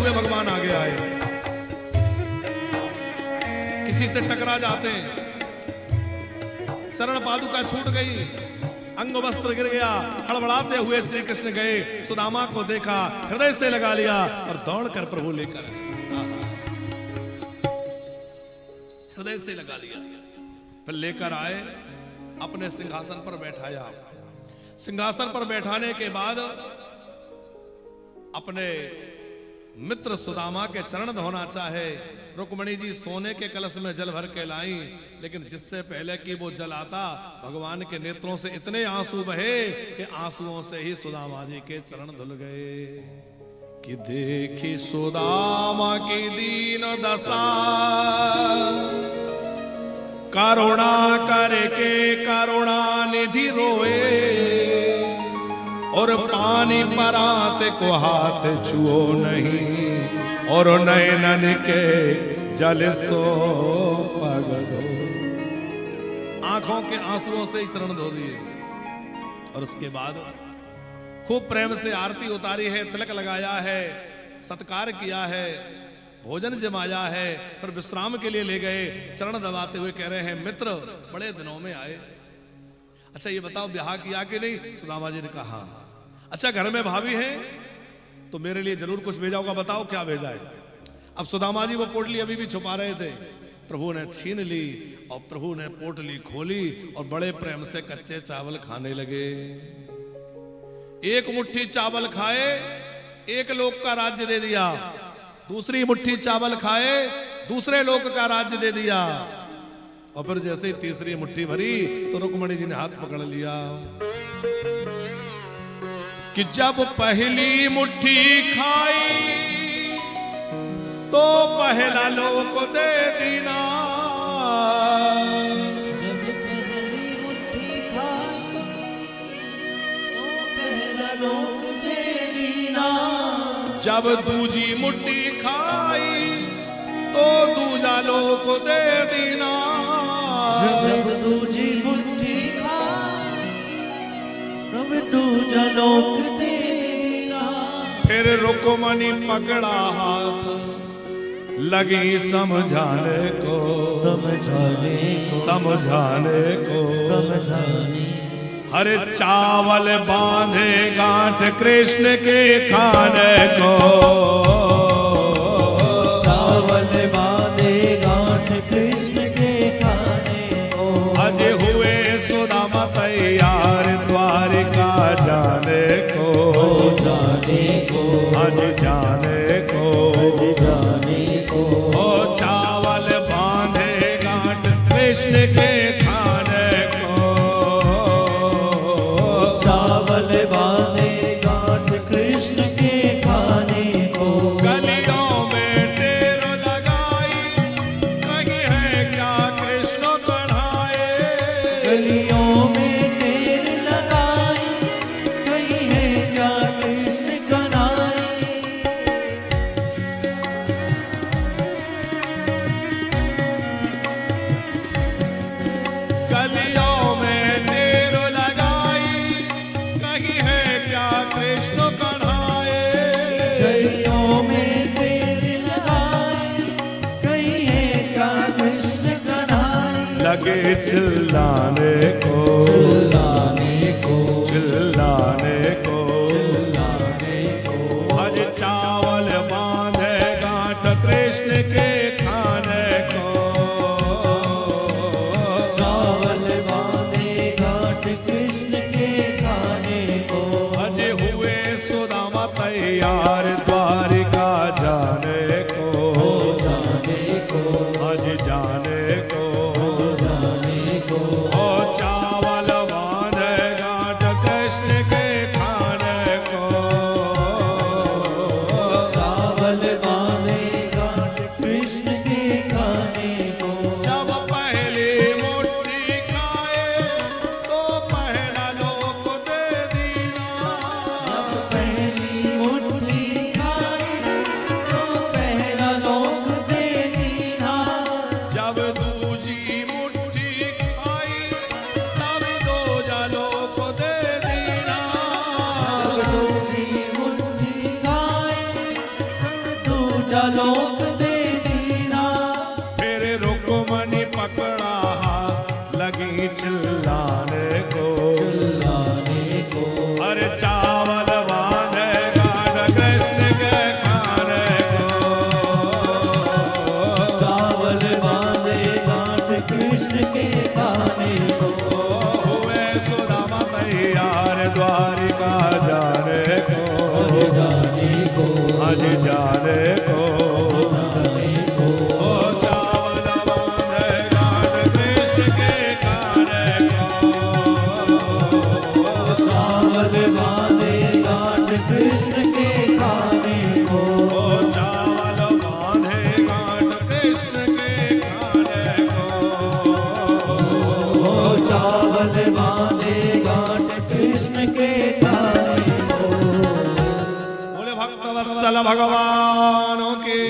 हुए भगवान आगे आए, किसी से टकरा जाते, चरण पादुका छूट गई, अंग वस्त्र गिर गया, हड़बड़ाते हुए श्री कृष्ण गए, सुदामा को देखा, हृदय से लगा लिया और दौड़कर प्रभु लेकर हृदय से लगा लिया, फिर लेकर आए, अपने सिंहासन पर बैठाया। सिंहासन पर बैठाने के बाद अपने मित्र सुदामा के चरण धोना चाहे। रुक्मणी जी सोने के कलश में जल भर के लाई, लेकिन जिससे पहले कि वो जल आता, भगवान के नेत्रों से इतने आंसू बहे कि आंसुओं से ही सुदामा जी के चरण धुल गए। कि देखी सुदामा की दीन दशा, करुणा करके करुणा निधि रोए, और पानी परात को हाथ छुओ नहीं, और नयनन के जल सो पग धो। आंखों के आंसुओं से ही चरण धो दिए, और उसके बाद खूब प्रेम से आरती उतारी है, तिलक लगाया है, सत्कार किया है, भोजन जमाया है, फिर विश्राम के लिए ले गए। चरण दबाते हुए कह रहे हैं, मित्र बड़े दिनों में आए, अच्छा ये बताओ ब्याह किया कि नहीं? सुदामा जी ने कहा, अच्छा घर में भाभी है तो मेरे लिए जरूर कुछ भेजा होगा, बताओ क्या भेजा है। अब सुदामा जी वो पोटली अभी भी छुपा रहे थे, प्रभु ने छीन ली और प्रभु ने पोटली खोली और बड़े प्रेम से कच्चे चावल खाने लगे। एक मुट्ठी चावल खाए, एक लोक का राज्य दे दिया, दूसरी मुट्ठी चावल खाए, दूसरे लोक का राज्य दे दिया, और फिर जैसे ही तीसरी मुट्ठी भरी तो रुक्मणी जी ने हाथ पकड़ लिया कि जब पहली मुट्ठी खाई तो पहला लोक दे दीना, जब पहली मुट्ठी खाई तो पहला लोक दे दीना, जब दूजी मुट्ठी खाई तो दूजा लोक दे दीना, जब दूजी मुट्ठी खाई तब दूजा लोक दे दीना। फिर रुक्मणी पकड़ा हाथ, लगी समझाने को, समझाने को, समझाने को, समझाने। हरे चावल बांधे गांठ कृष्ण के खाने को, चावल बांधे गांठ कृष्ण के खाने को। अज हुए सुदामा तैयार द्वारिका जाने को, जाने को, आज जाने को, जाने को। ओ चावल बांधे गांठ कृष्ण के खाने को, चावल बांधे गांठ कृष्ण के खाने को। गलियों में टेर लगाई, कहीं है क्या कृष्ण कढ़ाए, गलियों में टेर लगाई, कहीं है क्या कृष्ण कन्हाए। गलियों में टेर लगाई, कहीं है क्या कृष्ण कढ़ाए, गलियों में टेर लगाई, कहीं है क्या कृष्ण कन्हाए। लगे चिल्लाने को, चिल्लाने को, चिल्लाने को, चिल्लाने को। हज चावल बांधे गांठ कृष्ण के खाने को, चावल बांधे गांठ कृष्ण के खाने को। हज हुए सुदामा तैयार द्वारिका जाने को, जाने को, हज जाने को, जाने को। ओ चावल बांधे पंचलोक दे दीना। फिर रुक्मणी पकड़ा लगी चिल्लाने को, चिल्लाने को। अरे चावल बांधे गांठ कृष्ण के खाने को, चावल बांधे गांठ कृष्ण के खाने को। हुए सुदामा तैयार द्वारिका जाने को, जाने को, आज जाने को। जाने को। ओ चावल बांधे गांठ कृष्ण के खाने को, चावल बांधे गांठ कृष्ण के खाने को। ओ चावल बांधे गांठ कृष्ण के खाने को, ओ चावल बांधे गांठ कृष्ण के खाने को। बोले भक्त वत्सल भगवान की